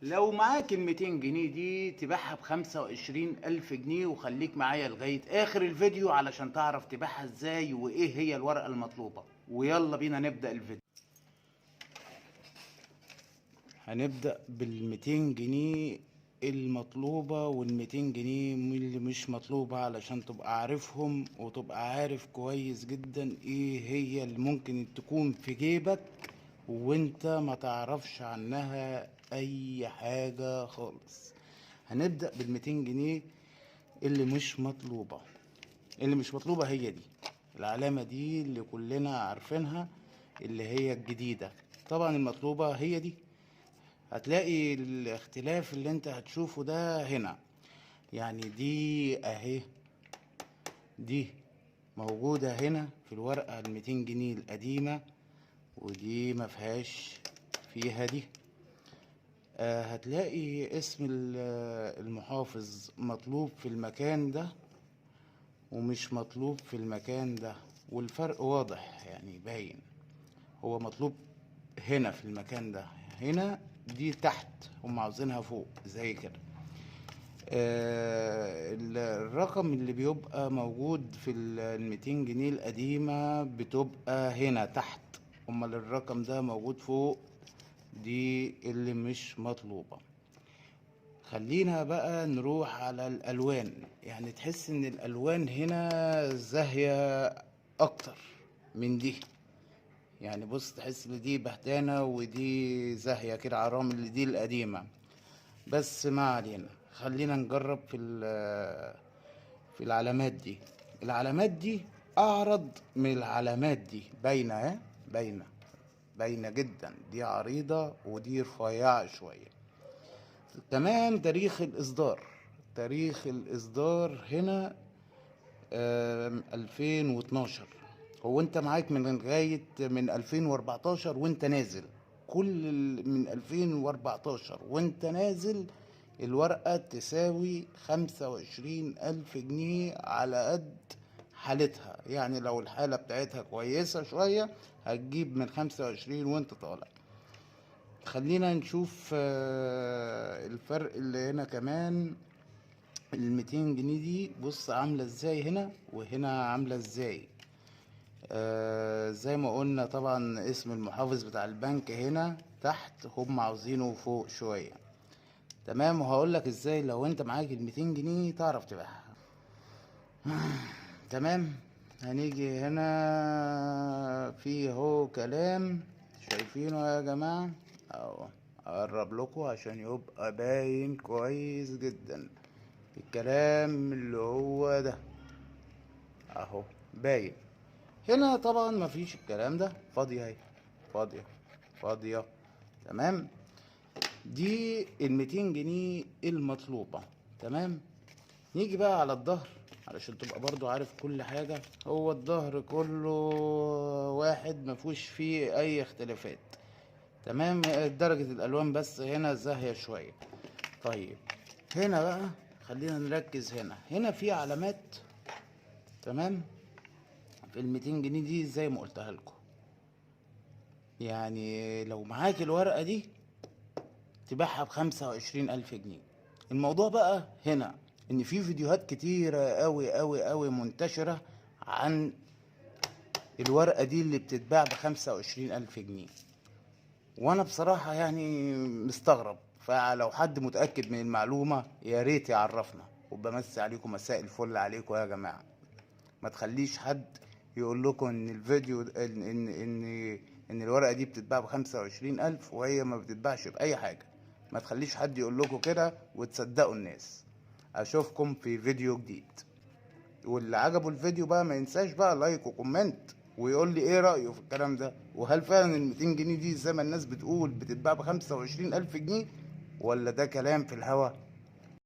لو معاك ال200 جنيه دي تبيعها ب25,000 جنيه، وخليك معايا لغاية آخر الفيديو علشان تعرف تبيعها ازاي وايه هي الورقة المطلوبة. ويلا بينا نبدأ الفيديو. هنبدأ بال200 جنيه المطلوبة وال200 جنيه اللي مش مطلوبة، علشان تبقى عارفهم وتبقى عارف كويس جدا ايه هي اللي ممكن تكون في جيبك وانت ما تعرفش عنها اي حاجة خالص. هنبدأ بال200 جنيه اللي مش مطلوبة. اللي مش مطلوبة هي دي العلامة دي اللي كلنا عارفينها، اللي هي الجديدة. طبعا المطلوبة هي دي. هتلاقي الاختلاف اللي انت هتشوفه ده هنا، يعني دي اهي، دي موجودة هنا في الورقة ال200 جنيه القديمة، ودي مفيهاش فيها دي. هتلاقي اسم المحافظ مطلوب في المكان ده ومش مطلوب في المكان ده، والفرق واضح يعني باين. هو مطلوب هنا في المكان ده، هنا دي تحت، هم عاوزينها فوق زي كده. الرقم اللي بيبقى موجود في ال200 جنيه القديمة بتبقى هنا تحت، امال الرقم ده موجود فوق، دي اللي مش مطلوبة. خلينا بقى نروح على الالوان، يعني تحس ان الالوان هنا زاهية اكتر من دي. يعني بص، تحس ان دي بهتانة ودي زاهية كده على الرغم ان دي القديمة. بس ما علينا، خلينا نجرب في العلامات دي. العلامات دي اعرض من العلامات دي، باينة اهي، باينة جدا. دي عريضة ودي رفيعة شوية. كمان تاريخ الإصدار هنا 2012. هو انت معاك من لغاية من 2014 وانت نازل، من 2014 وانت نازل الورقة تساوي 25,000 جنيه على قد حالتها. يعني لو الحالة بتاعتها كويسة شوية هتجيب من 25 وانت طالع. خلينا نشوف الفرق اللي هنا كمان. ال200 جنيه دي بص عاملة ازاي هنا وهنا عاملة ازاي. زي ما قلنا طبعا اسم المحافظ بتاع البنك هنا تحت، هم عاوزينه فوق شوية. تمام، وهقولك ازاي لو انت معاك ال200 جنيه تعرف تبيعها. تمام. هنيجي هنا في هو كلام شايفينه يا جماعة اهو، اقرب لكم عشان يبقى باين كويس جدا. الكلام اللي هو ده اهو باين. هنا طبعا مفيش الكلام ده، فاضية اهي، فاضية فاضية. تمام. دي ال200 جنيه المطلوبة. تمام. نيجي بقى على الظهر علشان تبقى برضو عارف كل حاجة. هو الظهر كله واحد، مفيهوش فيه اي اختلافات. تمام. درجة الالوان بس هنا زاهية شوية. طيب هنا بقى خلينا نركز. هنا في علامات. تمام. في ال200 جنيه دي زي ما قلتها لكم، يعني لو معاك الورقة دي تبيعها ب25,000 جنيه. الموضوع بقى هنا ان في فيديوهات كتيرة قوي منتشرة عن الورقة دي اللي بتتباع ب25,000 جنيه، وانا بصراحة يعني مستغرب. فلو حد متأكد من المعلومة يا ريت يعرفنا، وبمسي عليكم مساء الفل عليكم يا جماعة. ما تخليش حد يقول لكم ان الفيديو ان الورقه دي بتتباع ب25,000 وهي ما بتتباعش باي حاجه. ما تخليش حد يقول لكم كده وتصدقوا الناس. اشوفكم في فيديو جديد. واللي عجبه الفيديو بقى ما ينساش بقى لايك وكومنت ويقول لي ايه رأيه في الكلام ده، وهل فعلا ال200 جنيه دي زي ما الناس بتقول بتتباع ب25,000 جنيه، ولا ده كلام في الهوا.